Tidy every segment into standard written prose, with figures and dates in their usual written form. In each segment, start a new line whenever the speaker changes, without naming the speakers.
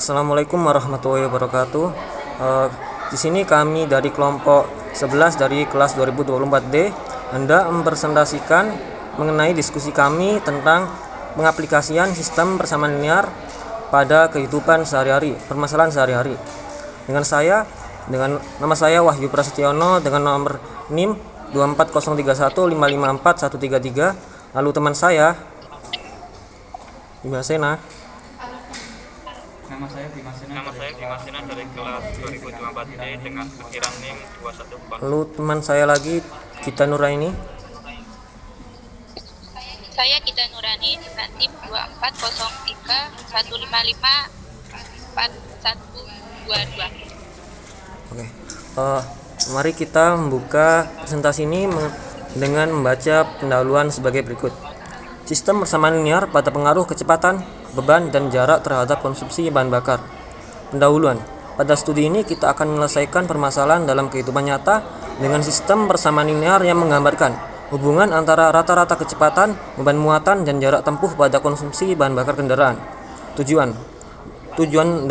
Assalamualaikum warahmatullahi wabarakatuh. Di sini kami dari kelompok 11 dari kelas 2024D hendak mempresentasikan mengenai diskusi kami tentang pengaplikasian sistem persamaan linear pada kehidupan sehari-hari, permasalahan sehari-hari. Dengan nama saya Wahyu Prasetyono dengan nomor NIM 24031554133. Lalu teman saya Bima Sena.
Nama saya Dimas Sena dari kelas 2024D dengan perkiraan NIM 21.
Lalu teman saya lagi Gita Nuraini.
Saya Gita Nurani dengan NIM 24031554122.
Oke. Mari kita membuka presentasi ini dengan membaca pendahuluan sebagai berikut. Sistem persamaan linear pada pengaruh kecepatan, beban, dan jarak terhadap konsumsi bahan bakar. Pendahuluan. Pada studi ini kita akan menyelesaikan permasalahan dalam kehidupan nyata dengan sistem persamaan linear yang menggambarkan hubungan antara rata-rata kecepatan, beban muatan, dan jarak tempuh pada konsumsi bahan bakar kendaraan. Tujuan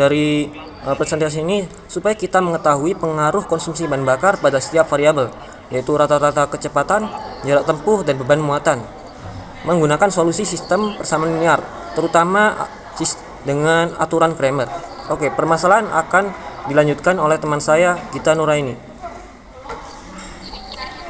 dari presentasi ini supaya kita mengetahui pengaruh konsumsi bahan bakar pada setiap variabel, yaitu rata-rata kecepatan, jarak tempuh, dan beban muatan, menggunakan solusi sistem persamaan linear, terutama dengan aturan Kramer. Oke, permasalahan akan dilanjutkan oleh teman saya Gita Nuraini.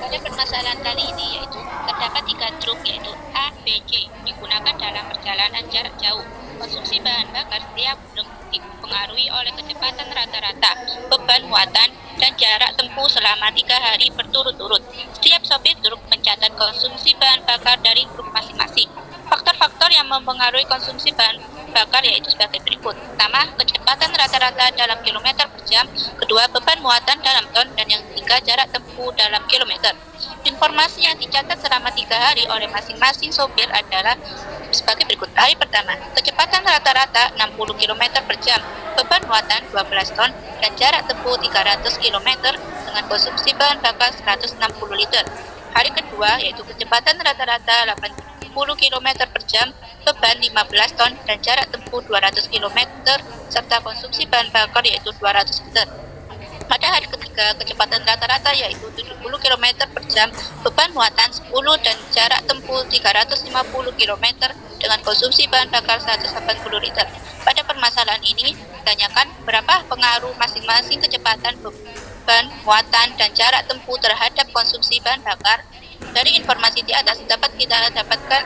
Pada permasalahan kali ini yaitu terdapat 3 truk yaitu A, B, C digunakan dalam perjalanan jarak jauh. Konsumsi bahan bakar setiap truk dipengaruhi oleh kecepatan rata-rata, beban muatan, dan jarak tempuh selama 3 hari berturut-turut. Setiap sopir truk mencatat konsumsi bahan bakar dari truk masing-masing. Faktor-faktor yang mempengaruhi konsumsi bahan bakar yaitu sebagai berikut. Pertama, kecepatan rata-rata dalam kilometer per jam. Kedua, beban muatan dalam ton. Dan yang ketiga, jarak tempuh dalam kilometer. Informasi yang dicatat selama 3 hari oleh masing-masing sopir adalah sebagai berikut. Hari pertama, kecepatan rata-rata 60 km per jam, beban muatan 12 ton, dan jarak tempuh 300 km dengan konsumsi bahan bakar 160 liter. Hari kedua, yaitu kecepatan rata-rata 80 km per jam, beban 15 ton, dan jarak tempuh 200 km, serta konsumsi bahan bakar yaitu 200 liter. Pada hari ketiga, kecepatan rata-rata yaitu 70 km per jam, beban muatan 10, dan jarak tempuh 350 km dengan konsumsi bahan bakar 180 liter. Pada permasalahan ini, ditanyakan berapa pengaruh masing-masing kecepatan, beban muatan, dan jarak tempuh terhadap konsumsi bahan bakar. Dari informasi di atas dapat kita dapatkan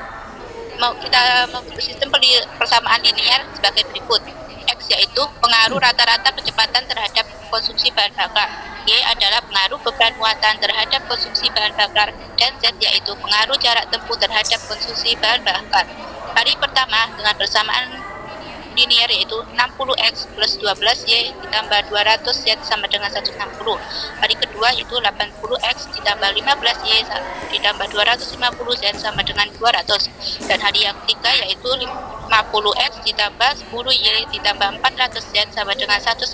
membentuk sistem persamaan linear sebagai berikut. X yaitu pengaruh rata-rata kecepatan terhadap konsumsi bahan bakar, Y adalah pengaruh beban muatan terhadap konsumsi bahan bakar, dan Z yaitu pengaruh jarak tempuh terhadap konsumsi bahan bakar. Hari pertama dengan persamaan linear yaitu 60X plus 12Y ditambah 200Z sama dengan 160. Hari kedua yaitu 80X ditambah 15Y ditambah 250Z sama dengan 200. Dan hari yang ketiga yaitu 50X ditambah 10Y ditambah 400Z sama dengan 180.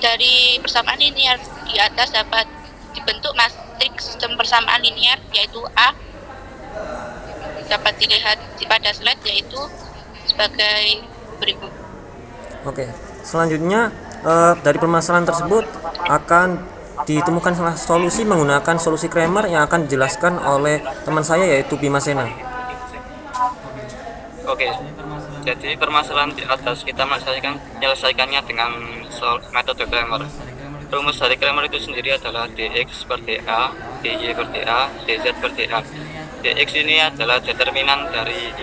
Dari persamaan linear di atas dapat dibentuk matriks sistem persamaan linear yaitu A, dapat dilihat pada slide yaitu sebagai berikut.
Oke, selanjutnya dari permasalahan tersebut akan ditemukan solusi menggunakan solusi Kramer yang akan dijelaskan oleh teman saya yaitu Bima Sena.
Oke, jadi permasalahan di atas kita menyelesaikannya dengan metode Kramer. Rumus dari Kramer itu sendiri adalah dx per dA, dy per dA, dz per dA. dx ini adalah determinan dari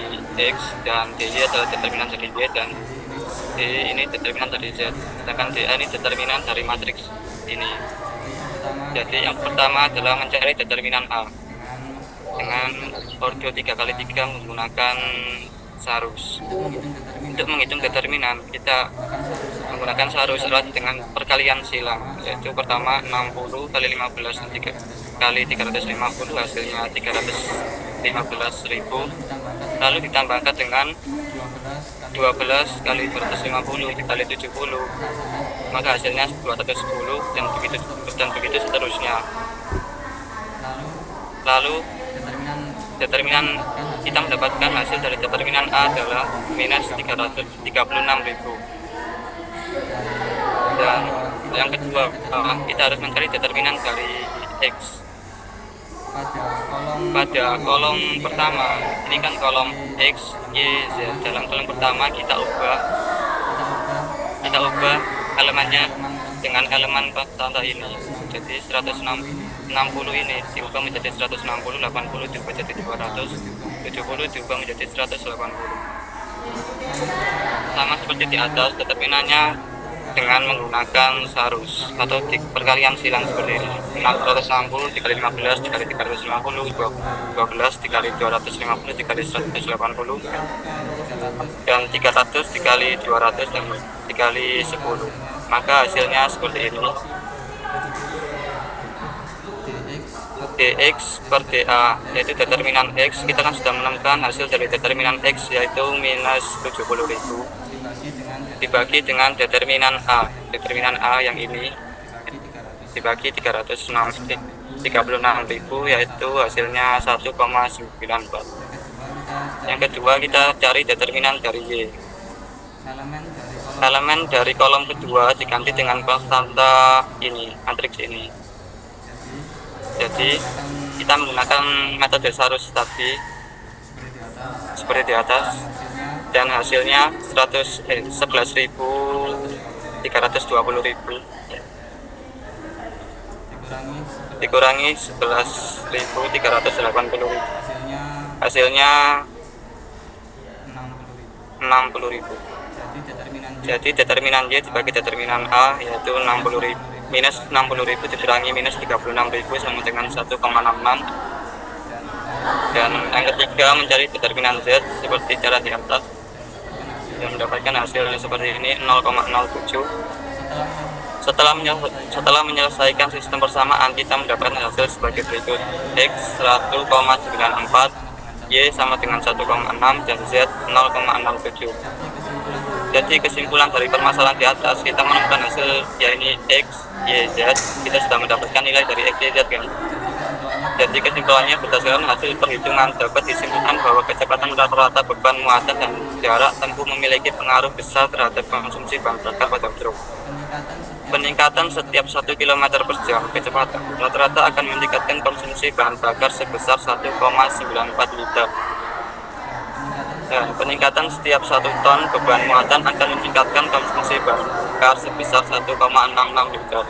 x, dan dy adalah determinan dari y, dan d ini determinan dari z. Sedangkan dA ini determinan dari matriks ini. Jadi yang pertama adalah mencari determinan A dengan ordo 3x3 menggunakan sarus. Untuk menghitung determinan kita menggunakan sarus adalah dengan perkalian silang, yaitu pertama 60 kali 15 kali 350 hasilnya 315.000, lalu ditambahkan dengan 12 kali 250 dikali 70, maka hasilnya 210, dan begitu seterusnya. Lalu determinan kita mendapatkan hasil dari determinan A adalah minus 336.000. Dan yang kedua, kita harus mencari determinan dari X. Pada kolom pertama, ini kan kolom X, Y, Z. Dalam kolom pertama kita ubah elemennya dengan elemen contoh ini. Jadi 160 ini diubah menjadi 160, 80 diubah menjadi 200, 70 diubah menjadi 180. Sama seperti di atas, determinannya dengan menggunakan sarus atau perkalian silang seperti ini. 160 dikali 15 dikali 350, 12 dikali 250 dikali 180, dan 300 dikali 200 dan dikali 10. Maka hasilnya seperti ini. dx per dA, yaitu determinan X. Kita kan sudah menemukan hasil dari determinan X, yaitu minus 70.000 dibagi dengan determinan A. Determinan A yang ini dibagi 36.000, yaitu hasilnya 1,94. Yang kedua, kita cari determinan dari Y. Elemen dari kolom kedua diganti dengan konstanta ini, matriks ini. Jadi kita menggunakan metode sarus tadi seperti di atas, dan hasilnya 11.320.000 dikurangi 11.380, hasilnya 60.000. Jadi determinan Y dibagi determinan A, yaitu 60.000 minus 60.000 dikurangi minus 36.000 sama dengan 1,66. Dan yang ketiga, mencari determinan Z seperti cara di atas, dan mendapatkan hasil seperti ini, 0,07. Setelah menyelesaikan sistem persamaan, kita mendapatkan hasil sebagai berikut: X 1,94, Y sama dengan 1,6, dan Z 0,67. Jadi kesimpulan dari permasalahan di atas, kita menemukan hasil yaitu X, Y, Z. Kita sudah mendapatkan nilai dari X, Y, Z kan. Jadi kesimpulannya, berdasarkan hasil perhitungan dapat disimpulkan bahwa kecepatan rata-rata beban muatan dan jarak tempuh memiliki pengaruh besar terhadap konsumsi bahan bakar pada truk. Peningkatan setiap 1 km per jam kecepatan rata-rata akan meningkatkan konsumsi bahan bakar sebesar 1,94 liter. Dan peningkatan setiap 1 ton beban muatan akan meningkatkan konsumsi bahan bakar sebesar 1,66 liter.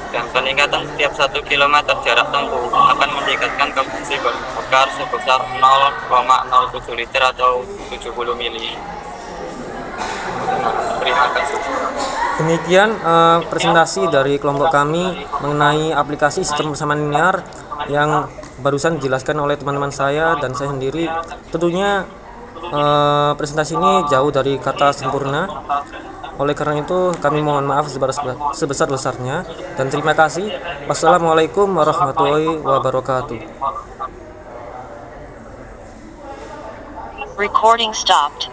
Dan peningkatan setiap 1 km jarak tempuh akan meningkatkan konsumsi bahan bakar sebesar 0,07 liter atau 70 mili. Terima kasih.
Demikian presentasi dari kelompok kami mengenai aplikasi sistem persamaan linear yang barusan dijelaskan oleh teman-teman saya dan saya sendiri. Tentunya presentasi ini jauh dari kata sempurna. Oleh karena itu kami mohon maaf sebesar-besarnya dan terima kasih. Wassalamualaikum warahmatullahi wabarakatuh.
Recording stopped.